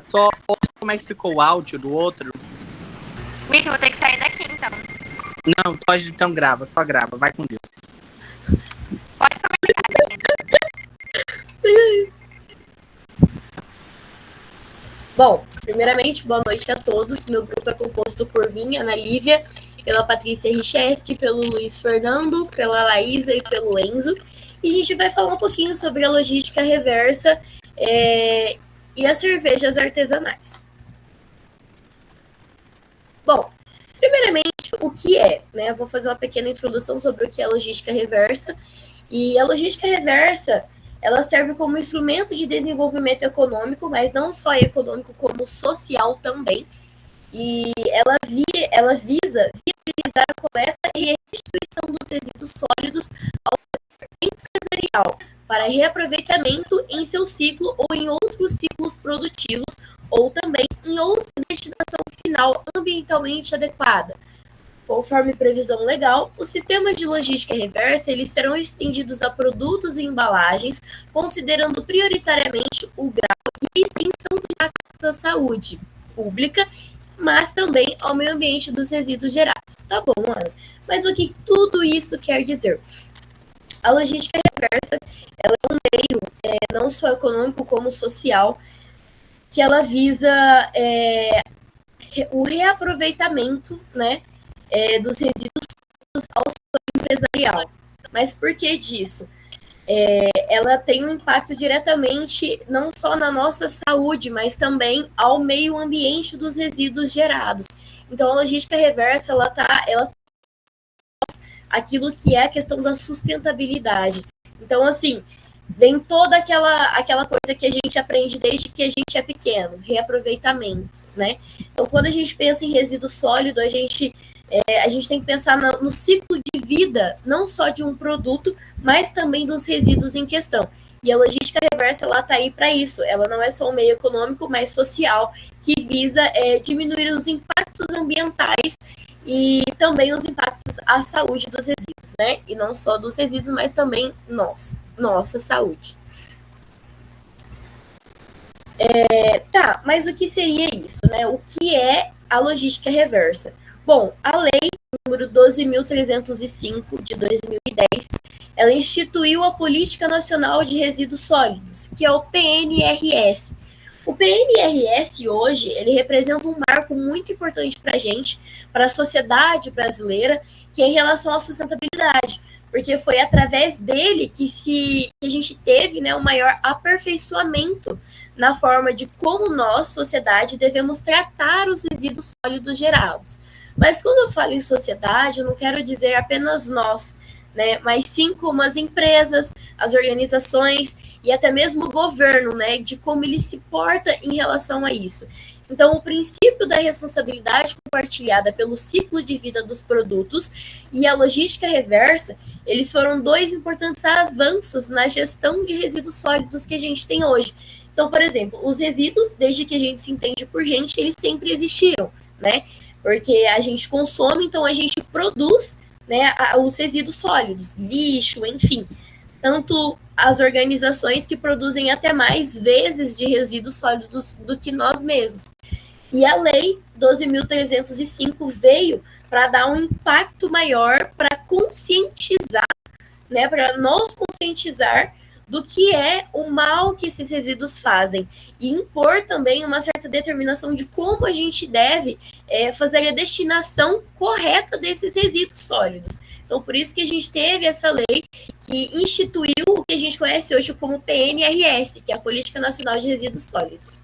só como é que ficou o áudio do outro. Vixe, eu vou ter que sair daqui, então. Não, pode, então grava, só grava, vai com Deus. Pode comentar. Bom, primeiramente, boa noite a todos. Meu grupo é composto por mim, Ana Lívia, pela Patrícia Richeski, pelo Luiz Fernando, pela Laísa e pelo Enzo. E a gente vai falar um pouquinho sobre a logística reversa e as cervejas artesanais. Bom, primeiramente, o que é? Né? Eu vou fazer uma pequena introdução sobre o que é a logística reversa. E a logística reversa, ela serve como instrumento de desenvolvimento econômico, mas não só econômico, como social também. E ela visa viabilizar a coleta e a restituição dos resíduos sólidos ao setor empresarial para reaproveitamento em seu ciclo ou em outros ciclos produtivos ou também em outra destinação final ambientalmente adequada. Conforme previsão legal, os sistemas de logística reversa eles serão estendidos a produtos e embalagens, considerando prioritariamente o grau e a extensão do impacto à saúde pública, mas também ao meio ambiente dos resíduos gerados. Tá bom, Ana? Mas o que tudo isso quer dizer? A logística reversa ela é um meio não só econômico como social, que ela visa o reaproveitamento, né, dos resíduos ao setor empresarial. Mas por que disso? Ela tem um impacto diretamente não só na nossa saúde, mas também ao meio ambiente dos resíduos gerados. Então, a logística reversa, ela aquilo que é a questão da sustentabilidade. Então, assim, vem toda aquela coisa que a gente aprende desde que a gente é pequeno, reaproveitamento, né? Então, quando a gente pensa em resíduo sólido, a gente tem que pensar no ciclo de vida, não só de um produto, mas também dos resíduos em questão. E a logística reversa, ela está aí para isso. Ela não é só um meio econômico, mas social, que visa diminuir os impactos ambientais e também os impactos à saúde dos resíduos, né? E não só dos resíduos, mas também nossa saúde. Tá, mas o que seria isso, né? O que é a logística reversa? Bom, a lei número 12.305 de 2010, ela instituiu a Política Nacional de Resíduos Sólidos, que é o PNRS. O PNRS hoje, ele representa um marco muito importante para a gente, para a sociedade brasileira, que é em relação à sustentabilidade, porque foi através dele que a gente teve, né, um maior aperfeiçoamento na forma de como nós, sociedade, devemos tratar os resíduos sólidos gerados. Mas quando eu falo em sociedade, eu não quero dizer apenas nós, né, mas sim como as empresas, as organizações e até mesmo o governo, né, de como ele se porta em relação a isso. Então, o princípio da responsabilidade compartilhada pelo ciclo de vida dos produtos e a logística reversa, eles foram dois importantes avanços na gestão de resíduos sólidos que a gente tem hoje. Então, por exemplo, os resíduos, desde que a gente se entende por gente, eles sempre existiram, né? Porque a gente consome, então a gente produz, né, os resíduos sólidos, lixo, enfim. Tanto as organizações que produzem até mais vezes de resíduos sólidos do que nós mesmos. E a lei 12.305 veio para dar um impacto maior, para conscientizar, né, para nos conscientizar do que é o mal que esses resíduos fazem e impor também uma certa determinação de como a gente deve fazer a destinação correta desses resíduos sólidos. Então, por isso que a gente teve essa lei que instituiu o que a gente conhece hoje como PNRS, que é a Política Nacional de Resíduos Sólidos.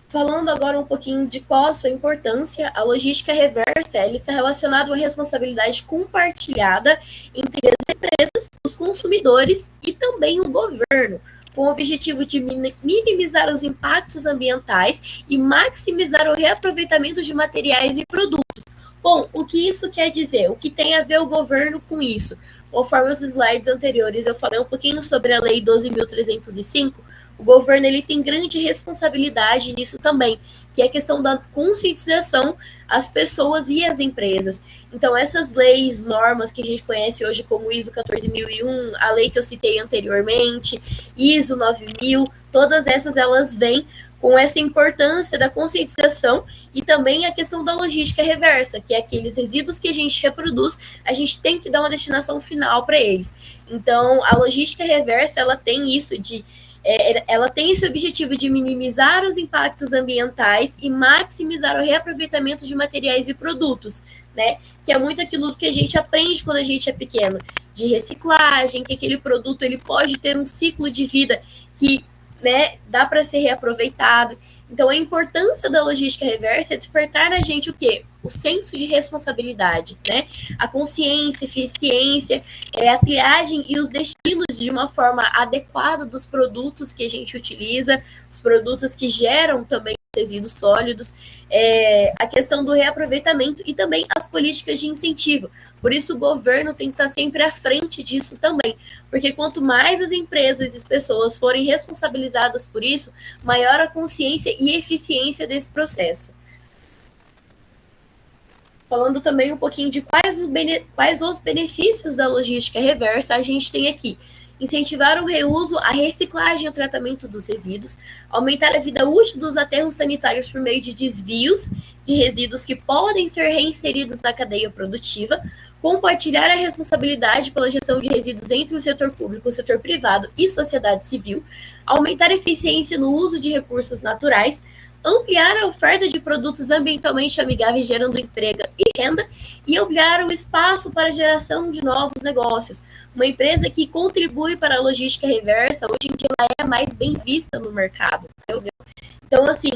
Falando agora um pouquinho de qual a sua importância, a logística reversa está relacionada a uma responsabilidade compartilhada entre as empresas, os consumidores e também o governo, com o objetivo de minimizar os impactos ambientais e maximizar o reaproveitamento de materiais e produtos. Bom, o que isso quer dizer? O que tem a ver o governo com isso? conforme os slides anteriores eu falei um pouquinho sobre a Lei 12.305, o governo ele tem grande responsabilidade nisso também, que é a questão da conscientização às pessoas e às empresas. Então, essas leis, normas que a gente conhece hoje como ISO 14001, a lei que eu citei anteriormente, ISO 9000, todas essas elas vêm com essa importância da conscientização e também a questão da logística reversa, que é aqueles resíduos que a gente reproduz, a gente tem que dar uma destinação final para eles. Então, a logística reversa, ela tem isso de ela tem esse objetivo de minimizar os impactos ambientais e maximizar o reaproveitamento de materiais e produtos, né? Que é muito aquilo que a gente aprende quando a gente é pequeno, de reciclagem, que aquele produto ele pode ter um ciclo de vida que, né, dá para ser reaproveitado. Então, a importância da logística reversa é despertar na gente o quê? O senso de responsabilidade, né? A consciência, eficiência, a triagem e os destinos de uma forma adequada dos produtos que a gente utiliza, os produtos que geram também resíduos sólidos, a questão do reaproveitamento e também as políticas de incentivo. Por isso, o governo tem que estar sempre à frente disso também, porque quanto mais as empresas e as pessoas forem responsabilizadas por isso, maior a consciência e eficiência desse processo. Falando também um pouquinho de quais os benefícios da logística reversa a gente tem aqui. Incentivar o reuso, a reciclagem e o tratamento dos resíduos, aumentar a vida útil dos aterros sanitários por meio de desvios de resíduos que podem ser reinseridos na cadeia produtiva, compartilhar a responsabilidade pela gestão de resíduos entre o setor público, o setor privado e sociedade civil, aumentar a eficiência no uso de recursos naturais, ampliar a oferta de produtos ambientalmente amigáveis, gerando emprego e renda, e ampliar o espaço para a geração de novos negócios. Uma empresa que contribui para a logística reversa, hoje em dia ela é mais bem vista no mercado. Entendeu? Então, assim,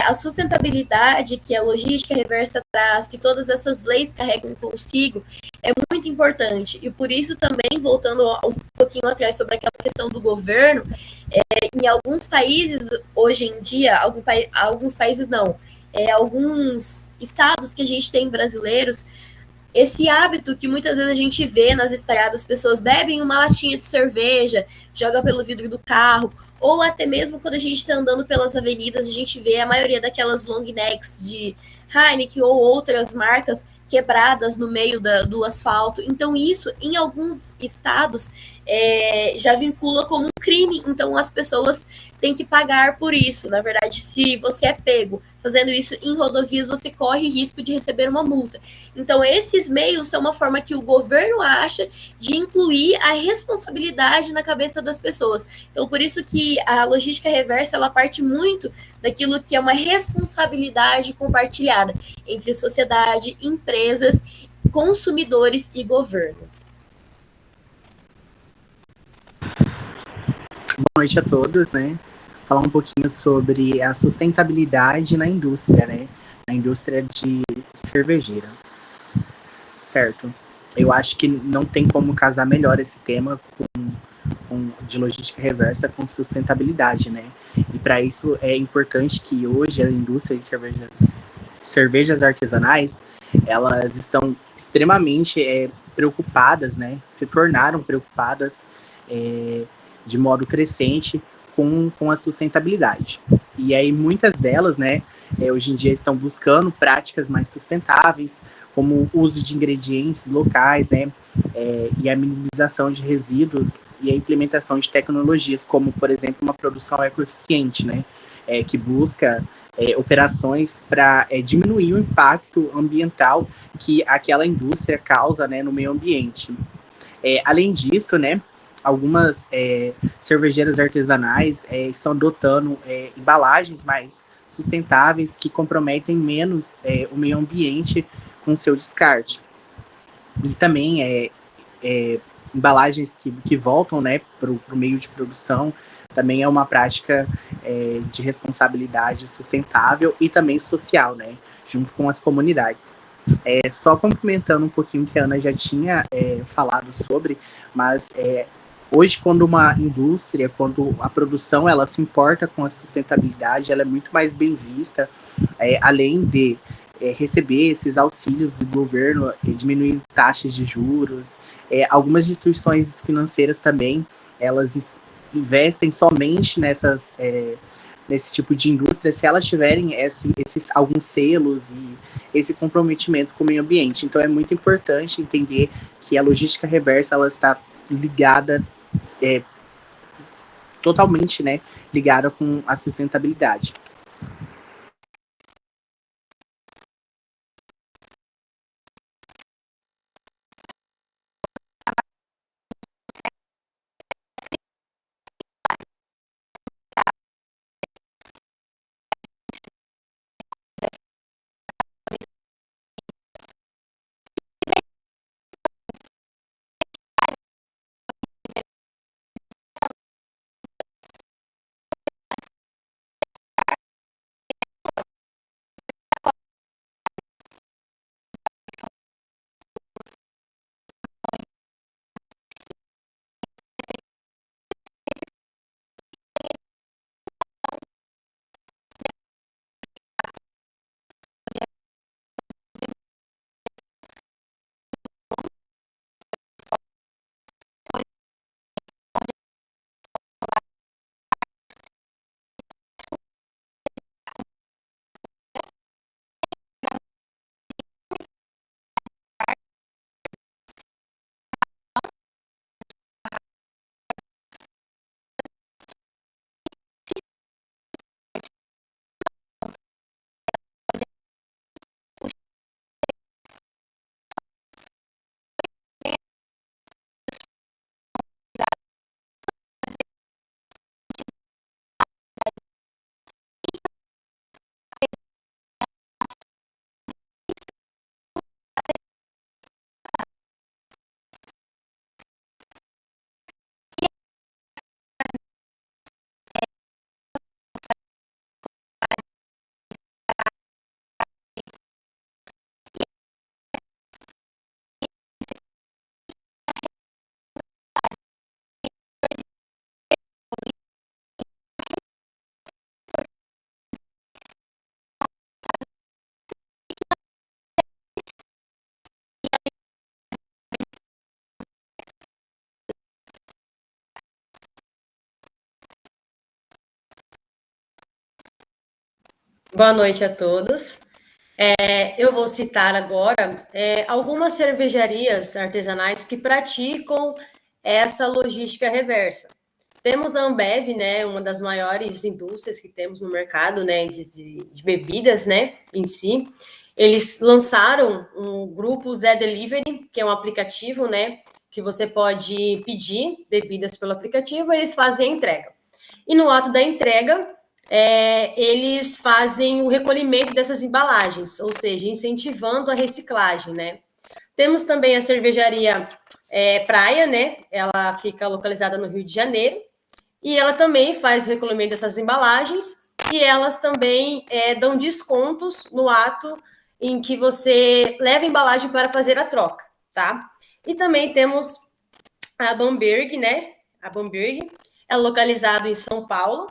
a sustentabilidade que a logística reversa traz, que todas essas leis carregam consigo, é muito importante. E por isso também, voltando um pouquinho atrás sobre aquela questão do governo, em alguns países, hoje em dia, alguns países não, alguns estados que a gente tem brasileiros, esse hábito que muitas vezes a gente vê nas estradas, as pessoas bebem uma latinha de cerveja, joga pelo vidro do carro, ou até mesmo quando a gente está andando pelas avenidas, a gente vê a maioria daquelas long necks de Heineken ou outras marcas quebradas no meio do asfalto. Então, isso, em alguns estados, já vincula como um crime. Então, as pessoas têm que pagar por isso. Na verdade, se você é pego fazendo isso em rodovias, você corre risco de receber uma multa. Então, esses meios são uma forma que o governo acha de incluir a responsabilidade na cabeça das pessoas. Então, por isso que a logística reversa, ela parte muito daquilo que é uma responsabilidade compartilhada entre sociedade, empresas, consumidores e governo. Boa noite a todos, né? Falar um pouquinho sobre a sustentabilidade na indústria, né? Na indústria de cervejeira. Certo. Eu acho que não tem como casar melhor esse tema de logística reversa com sustentabilidade, né? E para isso é importante que hoje a indústria de cervejas artesanais, elas estão extremamente preocupadas, né? Se tornaram preocupadas de modo crescente com a sustentabilidade. E aí muitas delas, né, hoje em dia estão buscando práticas mais sustentáveis, como o uso de ingredientes locais, né, e a minimização de resíduos e a implementação de tecnologias, como, por exemplo, uma produção ecoeficiente, né, que busca operações para diminuir o impacto ambiental que aquela indústria causa, né, no meio ambiente. Além disso, né, algumas cervejeiras artesanais estão adotando embalagens mais sustentáveis que comprometem menos o meio ambiente com seu descarte. E também embalagens que voltam, né, para o meio de produção, também é uma prática de responsabilidade sustentável e também social, né, junto com as comunidades. Só complementando um pouquinho que a Ana já tinha falado sobre, mas hoje, quando uma indústria, quando a produção ela se importa com a sustentabilidade, ela é muito mais bem vista, além de receber esses auxílios do governo, diminuir taxas de juros. Algumas instituições financeiras também, elas investem somente nesse tipo de indústria se elas tiverem esses alguns selos e esse comprometimento com o meio ambiente. Então é muito importante entender que a logística reversa ela está ligada totalmente, né, ligada com a sustentabilidade. Boa noite a todos. Eu vou citar agora algumas cervejarias artesanais que praticam essa logística reversa. Temos a Ambev, né, uma das maiores indústrias que temos no mercado, né, de bebidas, né, em si. Eles lançaram um grupo Zé Delivery, que é um aplicativo, né, que você pode pedir bebidas pelo aplicativo, eles fazem a entrega. E no ato da entrega, eles fazem o recolhimento dessas embalagens, ou seja, incentivando a reciclagem, né? Temos também a cervejaria Praia, né? Ela fica localizada no Rio de Janeiro e ela também faz o recolhimento dessas embalagens e elas também dão descontos no ato em que você leva a embalagem para fazer a troca, tá? E também temos a Bamberg, né? A Bamberg é localizada em São Paulo.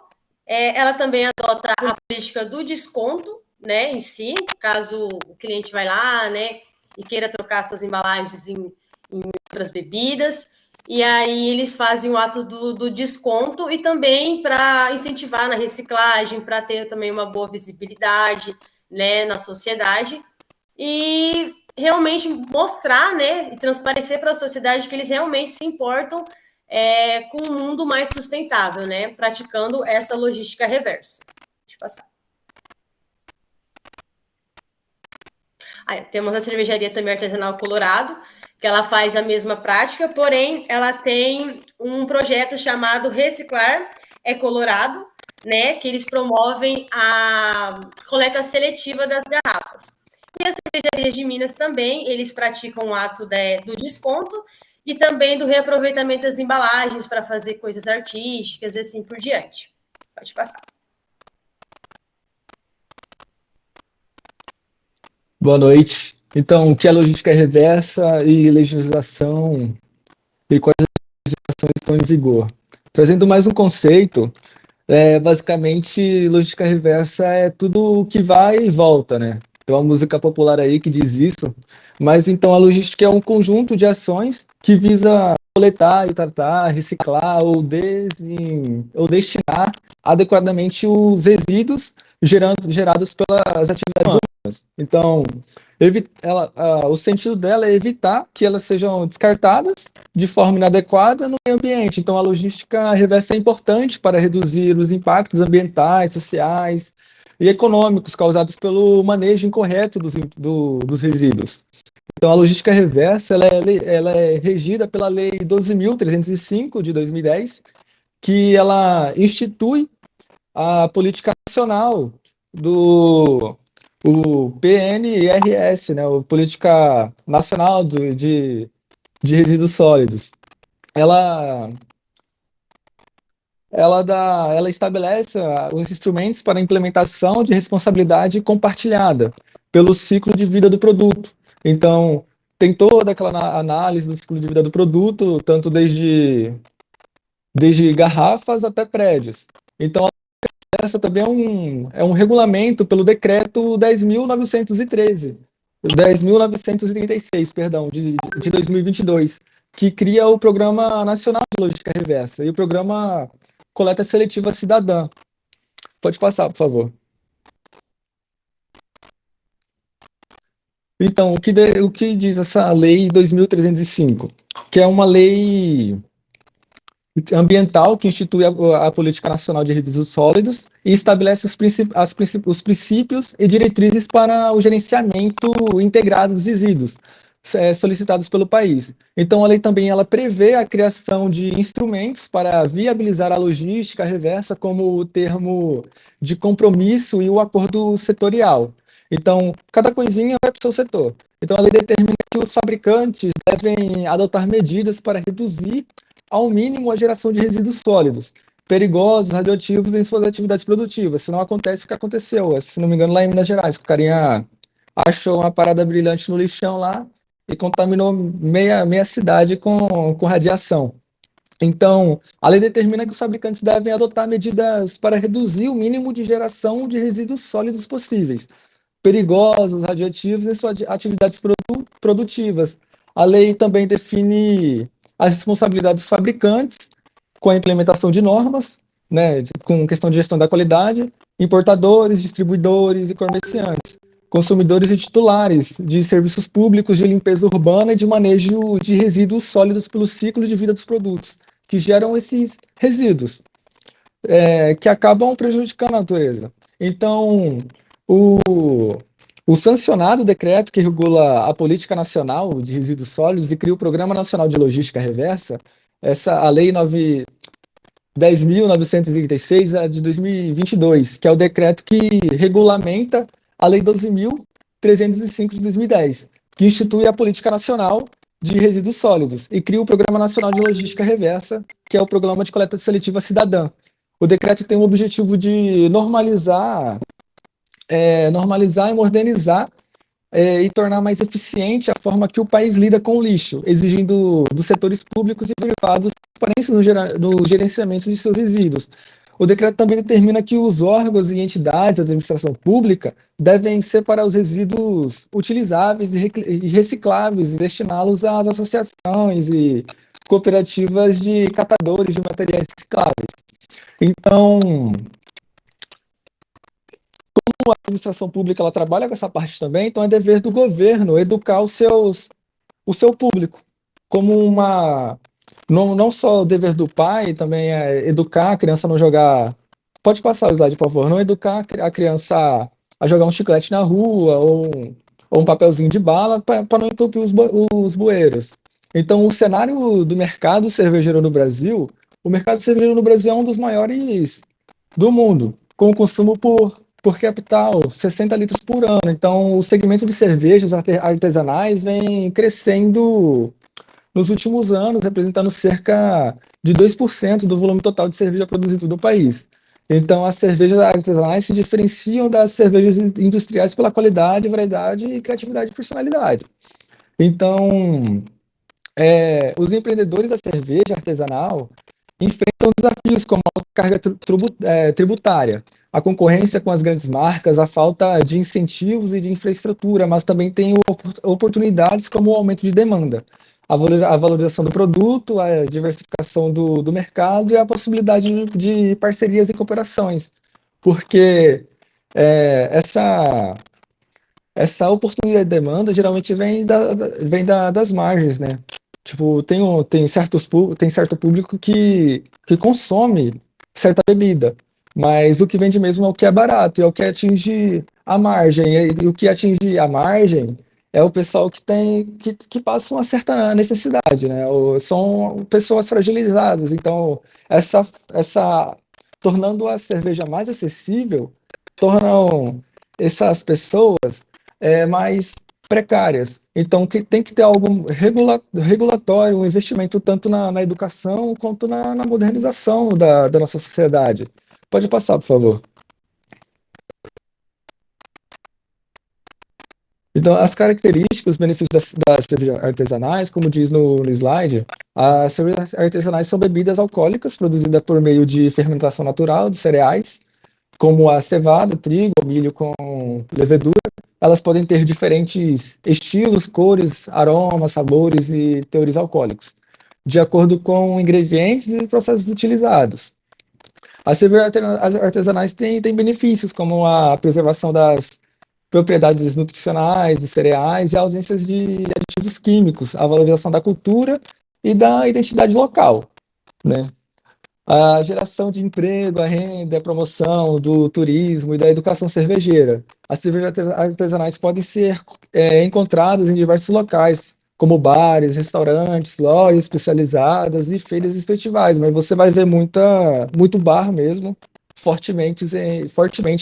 Ela também adota a política do desconto, né, em si, caso o cliente vai lá, né, e queira trocar suas embalagens em outras bebidas, e aí eles fazem o ato do desconto e também para incentivar na reciclagem, para ter também uma boa visibilidade, né, na sociedade, e realmente mostrar, né, e transparecer para a sociedade que eles realmente se importam com um mundo mais sustentável, né? Praticando essa logística reversa. Deixa eu passar. Temos a cervejaria também artesanal Colorado, que ela faz a mesma prática, porém ela tem um projeto chamado Reciclar é Colorado, né? Que eles promovem a coleta seletiva das garrafas. E as cervejarias de Minas também, eles praticam o ato do desconto e também do reaproveitamento das embalagens para fazer coisas artísticas e assim por diante. Pode passar. Boa noite. Então, o que é logística reversa e legislação e quais legislações estão em vigor? Trazendo mais um conceito, basicamente, logística reversa é tudo que vai e volta, né? Tem uma música popular aí que diz isso. Mas então a logística é um conjunto de ações que visa coletar e tratar, reciclar ou destinar adequadamente os resíduos gerados pelas atividades humanas. Então, o sentido dela é evitar que elas sejam descartadas de forma inadequada no meio ambiente. Então, a logística reversa é importante para reduzir os impactos ambientais, sociais e econômicos causados pelo manejo incorreto dos resíduos. Então, a logística reversa ela é regida pela Lei 12.305 de 2010, que ela institui a política nacional do o PNRS, né, o Política Nacional de Resíduos Sólidos. Ela, ela estabelece os instrumentos para a implementação de responsabilidade compartilhada pelo ciclo de vida do produto. Então, tem toda aquela análise do ciclo de vida do produto, tanto desde garrafas até prédios. Então, essa também é um regulamento pelo decreto 10.936, perdão, de 2022, que cria o Programa Nacional de Logística Reversa e o Programa Coleta Seletiva Cidadã. Pode passar, por favor. Então, o que diz essa Lei 2.305? Que é uma lei ambiental que institui a Política Nacional de Resíduos Sólidos e estabelece os princípios e diretrizes para o gerenciamento integrado dos resíduos solicitados pelo país. Então, a lei também ela prevê a criação de instrumentos para viabilizar a logística reversa, como o termo de compromisso e o acordo setorial. Então, cada coisinha vai para o seu setor. Então, a lei determina que os fabricantes devem adotar medidas para reduzir ao mínimo a geração de resíduos sólidos, perigosos, radioativos em suas atividades produtivas. Se não acontece o que aconteceu, se não me engano, lá em Minas Gerais, que o carinha achou uma parada brilhante no lixão lá e contaminou meia cidade com radiação. Então, a lei determina que os fabricantes devem adotar medidas para reduzir o mínimo de geração de resíduos sólidos possíveis, perigosos, radioativos em suas atividades produtivas. A lei também define as responsabilidades dos fabricantes com a implementação de normas, né, com questão de gestão da qualidade, importadores, distribuidores e comerciantes, consumidores e titulares de serviços públicos de limpeza urbana e de manejo de resíduos sólidos pelo ciclo de vida dos produtos, que geram esses resíduos, que acabam prejudicando a natureza. Então, o sancionado decreto que regula a Política Nacional de Resíduos Sólidos e cria o Programa Nacional de Logística Reversa, a Lei 10.936 é de 2022, que é o decreto que regulamenta a Lei 12.305 de 2010, que institui a Política Nacional de Resíduos Sólidos e cria o Programa Nacional de Logística Reversa, que é o Programa de Coleta Seletiva Cidadã. O decreto tem o objetivo de normalizar e modernizar e tornar mais eficiente a forma que o país lida com o lixo, exigindo dos setores públicos e privados transparência no gerenciamento de seus resíduos. O decreto também determina que os órgãos e entidades da administração pública devem separar os resíduos utilizáveis e recicláveis e destiná-los às associações e cooperativas de catadores de materiais recicláveis. Então, como a administração pública ela trabalha com essa parte também, então é dever do governo educar o seu público, como não só o dever do pai, também é educar a criança a não jogar. Pode passar o slide, por favor. Não educar a criança a jogar um chiclete na rua ou um papelzinho de bala para não entupir os bueiros. Então, o cenário do mercado cervejeiro no Brasil, o mercado cervejeiro no Brasil é um dos maiores do mundo, com consumo por capital, 60 litros por ano. Então, o segmento de cervejas artesanais vem crescendo nos últimos anos, representando cerca de 2% do volume total de cerveja produzido no país. Então, as cervejas artesanais se diferenciam das cervejas industriais pela qualidade, variedade e criatividade e personalidade. Então, os empreendedores da cerveja artesanal enfrentam desafios como a carga tributária, a concorrência com as grandes marcas, a falta de incentivos e de infraestrutura, mas também tem oportunidades como o aumento de demanda, a valorização do produto, a diversificação do mercado e a possibilidade de parcerias e cooperações, porque essa oportunidade de demanda geralmente das margens, né? Tipo, tem certo público que consome certa bebida, mas o que vende mesmo é o que é barato, é o que atinge a margem, e o que atinge a margem é o pessoal que passa uma certa necessidade, né? São pessoas fragilizadas, então essa tornando a cerveja mais acessível, tornam essas pessoas mais precárias. Então, tem que ter algo regulatório, um investimento tanto na educação quanto na modernização da nossa sociedade. Pode passar, por favor. Então, as características, os benefícios das cervejas artesanais, como diz no slide, as cervejas artesanais são bebidas alcoólicas produzidas por meio de fermentação natural de cereais, como a cevada, trigo, milho com levedura. Elas podem ter diferentes estilos, cores, aromas, sabores e teores alcoólicos, de acordo com ingredientes e processos utilizados. As cervejas artesanais têm benefícios, como a preservação das propriedades nutricionais dos cereais e a ausência de aditivos químicos, a valorização da cultura e da identidade local, né? A geração de emprego, a renda, a promoção do turismo e da educação cervejeira. As cervejas artesanais podem ser encontradas em diversos locais, como bares, restaurantes, lojas especializadas e feiras e festivais, mas você vai ver muito bar mesmo, fortemente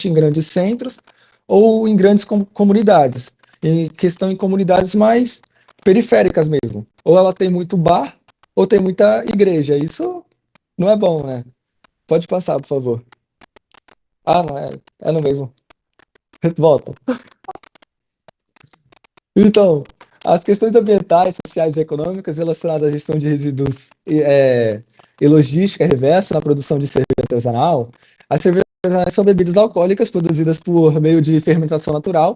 em grandes centros ou em grandes comunidades. Em questão em comunidades mais periféricas mesmo. Ou ela tem muito bar, ou tem muita igreja. Isso não é bom, né? Pode passar, por favor. Ah, não, é no mesmo. Volta. Então, as questões ambientais, sociais e econômicas relacionadas à gestão de resíduos e logística reversa na produção de cerveja artesanal. As cervejas artesanais são bebidas alcoólicas produzidas por meio de fermentação natural.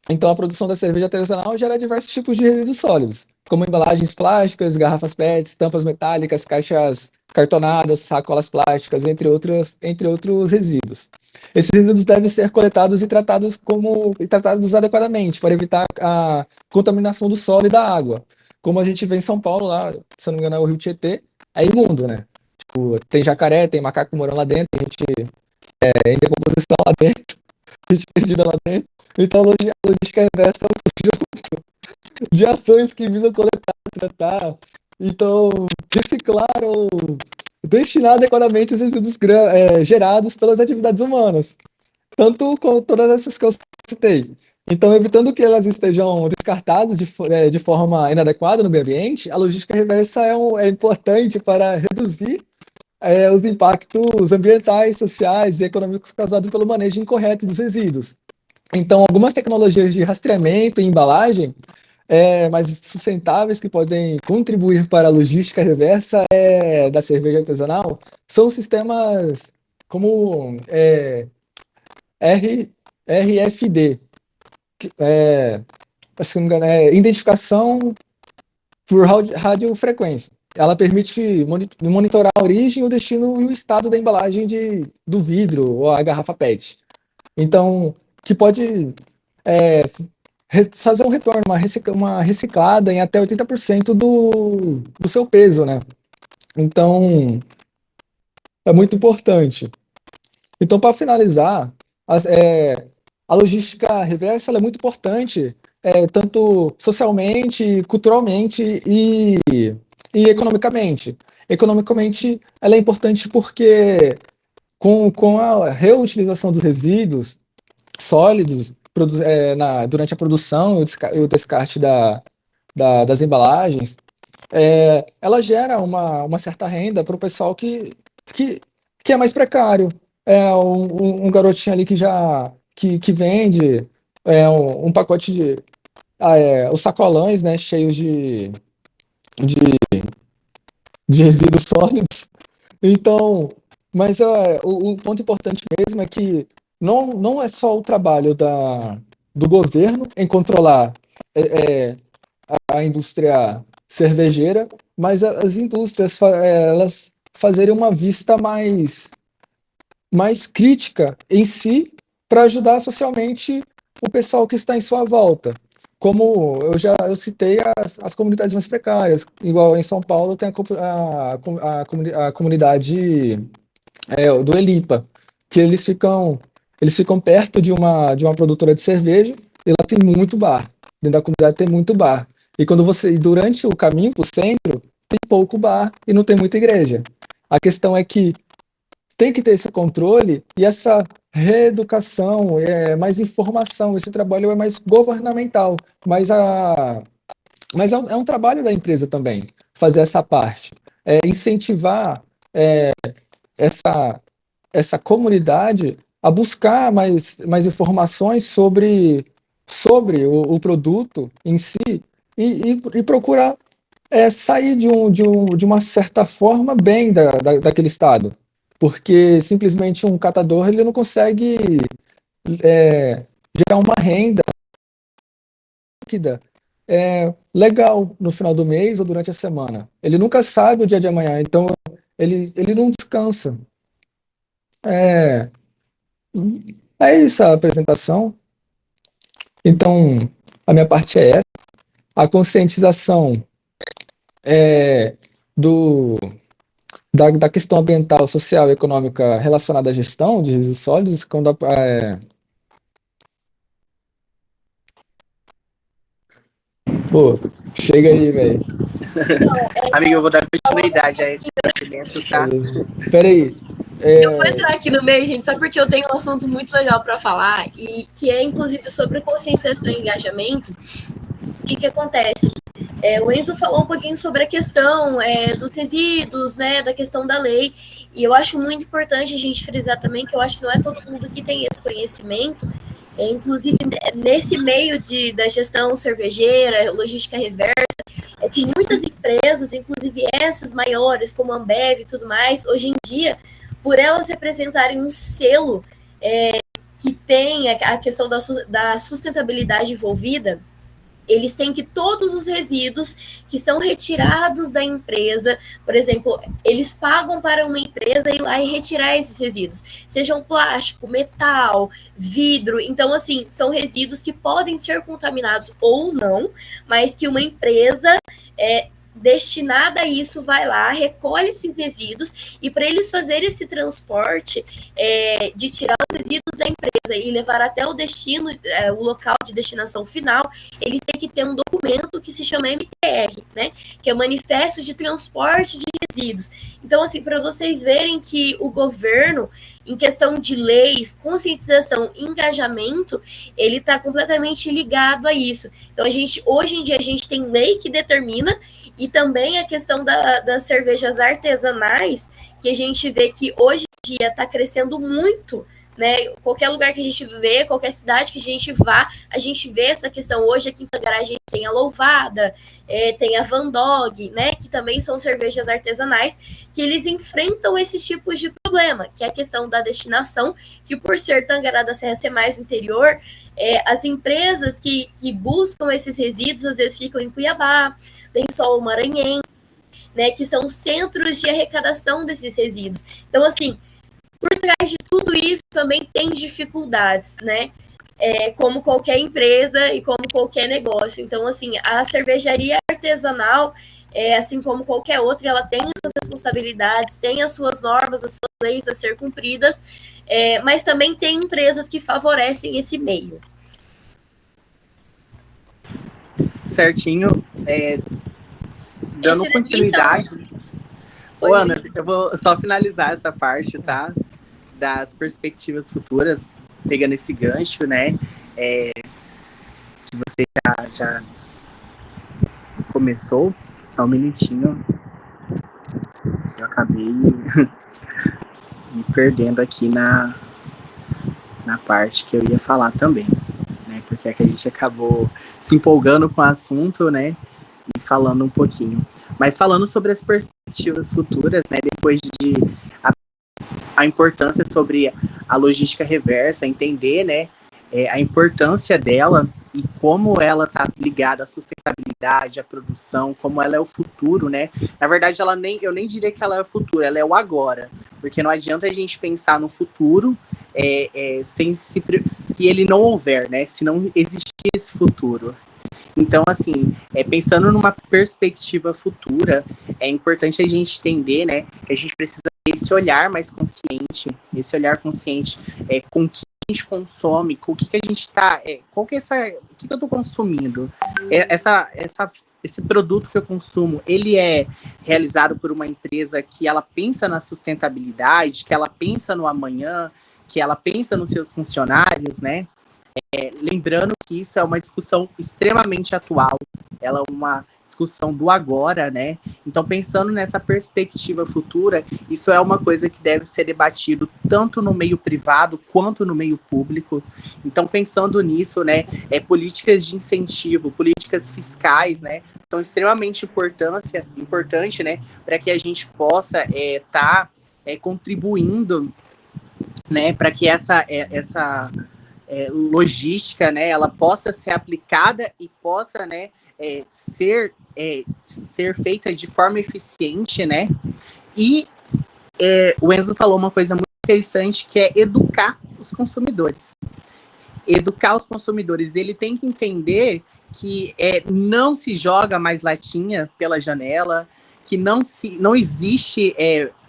Então, a produção da cerveja artesanal gera diversos tipos de resíduos sólidos, como embalagens plásticas, garrafas PET, tampas metálicas, caixas cartonadas, sacolas plásticas, entre outros resíduos. Esses resíduos devem ser coletados e tratados adequadamente para evitar a contaminação do solo e da água. Como a gente vê em São Paulo, lá, se eu não me engano, é o Rio Tietê, é imundo, né? Tipo, tem jacaré, tem macaco morando lá dentro, tem gente em decomposição lá dentro, gente perdida lá dentro. Então, a logística reversa é um conjunto de ações que visam coletar, tratar, então, reciclar ou destinar adequadamente os resíduos gerados pelas atividades humanas, tanto com todas essas que eu citei. Então, evitando que elas estejam descartadas de forma inadequada no meio ambiente, a logística reversa é importante para reduzir os impactos ambientais, sociais e econômicos causados pelo manejo incorreto dos resíduos. Então, algumas tecnologias de rastreamento e embalagem mais sustentáveis que podem contribuir para a logística reversa da cerveja artesanal são sistemas como RFD, que, se não me engano, identificação por radiofrequência. Ela permite monitorar a origem, o destino e o estado da embalagem do vidro ou a garrafa PET. Então, que pode fazer um retorno, uma reciclada em até 80% do seu peso, né? Então, é muito importante. Então, para finalizar, a logística reversa ela é muito importante, tanto socialmente, culturalmente e economicamente. Economicamente, ela é importante porque com a reutilização dos resíduos sólidos durante a produção e o descarte das embalagens, ela gera uma certa renda para o pessoal que é mais precário. Um garotinho ali que vende um pacote os sacolões, né, cheios de de resíduos sólidos. Então, mas o ponto importante mesmo é que não é só o trabalho do governo em controlar a indústria cervejeira, mas as indústrias elas fazerem uma vista mais crítica em si para ajudar socialmente o pessoal que está em sua volta. Como eu citei as comunidades mais precárias, igual em São Paulo tem a comunidade do Elipa, que eles ficam perto de uma produtora de cerveja e lá tem muito bar. Dentro da comunidade tem muito bar. E durante o caminho para o centro, tem pouco bar e não tem muita igreja. A questão é que tem que ter esse controle e essa reeducação, mais informação, esse trabalho é mais governamental, mas é um trabalho da empresa também, fazer essa parte, incentivar essa comunidade a buscar mais informações sobre o produto em si e procurar sair de uma certa forma bem daquele estado. Porque simplesmente um catador ele não consegue gerar uma renda líquida legal no final do mês ou durante a semana. Ele nunca sabe o dia de amanhã, então ele não descansa. É isso a apresentação. Então, a minha parte é essa. A conscientização da questão ambiental, social e econômica relacionada à gestão de resíduos sólidos, Pô, chega aí, velho. Amigo, eu vou dar continuidade a esse conhecimento, tá? Peraí. Eu vou entrar aqui no meio, gente, só porque eu tenho um assunto muito legal para falar, e que é, inclusive, sobre conscientização e engajamento. O que acontece? O Enzo falou um pouquinho sobre a questão dos resíduos, né, da questão da lei, e eu acho muito importante a gente frisar também que eu acho que não é todo mundo que tem esse conhecimento, inclusive nesse meio da gestão cervejeira, logística reversa, tem muitas empresas, inclusive essas maiores, como a Ambev e tudo mais, hoje em dia, por elas representarem um selo que tem a questão da sustentabilidade envolvida, eles têm que todos os resíduos que são retirados da empresa, por exemplo, eles pagam para uma empresa ir lá e retirar esses resíduos, sejam plástico, metal, vidro, então assim, são resíduos que podem ser contaminados ou não, mas que uma empresa destinada a isso vai lá, recolhe esses resíduos e para eles fazerem esse transporte de tirar os resíduos da empresa e levar até o destino, o local de destinação final, eles têm que ter um documento que se chama MTR, né? Que é o Manifesto de Transporte de Resíduos. Então, assim, para vocês verem que o governo, em questão de leis, conscientização, engajamento, ele está completamente ligado a isso. Então, hoje em dia, a gente tem lei que determina, e também a questão das cervejas artesanais, que a gente vê que hoje em dia está crescendo muito, né? Qualquer lugar que a gente vê, qualquer cidade que a gente vá, a gente vê essa questão. Hoje aqui em Tangará a gente tem a Louvada, tem a Van Dog, né? Que também são cervejas artesanais, que eles enfrentam esses tipos de problema, que é a questão da destinação, que por ser Tangará da Serra ser mais no interior, as empresas que buscam esses resíduos, às vezes ficam em Cuiabá, Lençol Maranhense, né, que são centros de arrecadação desses resíduos. Então, assim, por trás de tudo isso também tem dificuldades, né? Como qualquer empresa e como qualquer negócio. Então, assim, a cervejaria artesanal, assim como qualquer outra, ela tem as suas responsabilidades, tem as suas normas, as suas leis a ser cumpridas, mas também tem empresas que favorecem esse meio. Certinho. Dando continuidade. Ô, Ana, eu vou só finalizar essa parte, tá? Das perspectivas futuras, pegando esse gancho, né? Que você já começou. Só um minutinho. Eu acabei me perdendo aqui na parte que eu ia falar também, né? Porque é que a gente acabou se empolgando com o assunto, né? E falando um pouquinho. Mas falando sobre as perspectivas perspectivas futuras, né, depois de a importância sobre a logística reversa, entender, né, a importância dela e como ela está ligada à sustentabilidade, à produção, como ela é o futuro, né? Na verdade, eu nem diria que ela é o futuro, ela é o agora, porque não adianta a gente pensar no futuro se ele não houver, né? Se não existir esse futuro. Então, assim, pensando numa perspectiva futura, é importante a gente entender, né, que a gente precisa ter esse olhar mais consciente, com o que a gente consome, com o que a gente está, o que eu estou consumindo, esse produto que eu consumo, ele é realizado por uma empresa que ela pensa na sustentabilidade, que ela pensa no amanhã, que ela pensa nos seus funcionários, né? Lembrando que isso é uma discussão extremamente atual, ela é uma discussão do agora, né? Então, pensando nessa perspectiva futura, isso é uma coisa que deve ser debatido tanto no meio privado quanto no meio público. Então, pensando nisso, né, políticas de incentivo, políticas fiscais, né, são extremamente importantes, né, para que a gente possa estar contribuindo, né, para que essa logística, né, ela possa ser aplicada e possa, né, ser feita de forma eficiente, né? E o Enzo falou uma coisa muito interessante, que é educar os consumidores. Educar os consumidores. Ele tem que entender que não se joga mais latinha pela janela, que não existe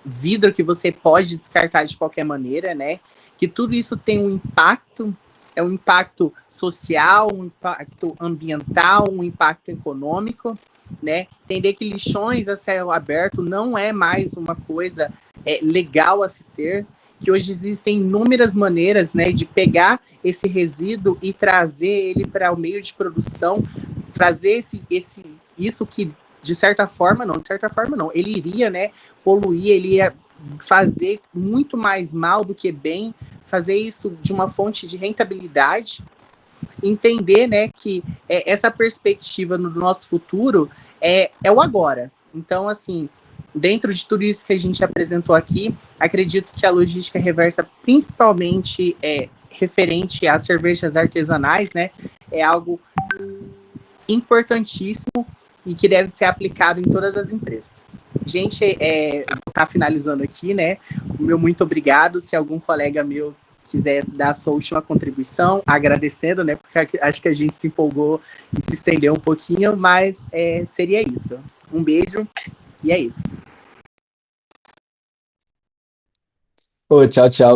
vidro que você pode descartar de qualquer maneira, né? Que tudo isso tem um impacto, um impacto social, um impacto ambiental, um impacto econômico, né? Entender que lixões a céu aberto não é mais uma coisa legal a se ter, que hoje existem inúmeras maneiras, né, de pegar esse resíduo e trazer ele para o meio de produção, trazer isso que, de certa forma não, ele iria, né, poluir, ele ia fazer muito mais mal do que bem, fazer isso de uma fonte de rentabilidade, entender, né, que essa perspectiva no nosso futuro é o agora. Então, assim, dentro de tudo isso que a gente apresentou aqui, acredito que a logística reversa, principalmente referente às cervejas artesanais, né, é algo importantíssimo e que deve ser aplicado em todas as empresas. Gente, vou estar finalizando aqui, né? O meu muito obrigado. Se algum colega meu quiser dar a sua última contribuição, agradecendo, né? Porque acho que a gente se empolgou e se estendeu um pouquinho, mas seria isso. Um beijo e é isso. Ô, tchau, tchau.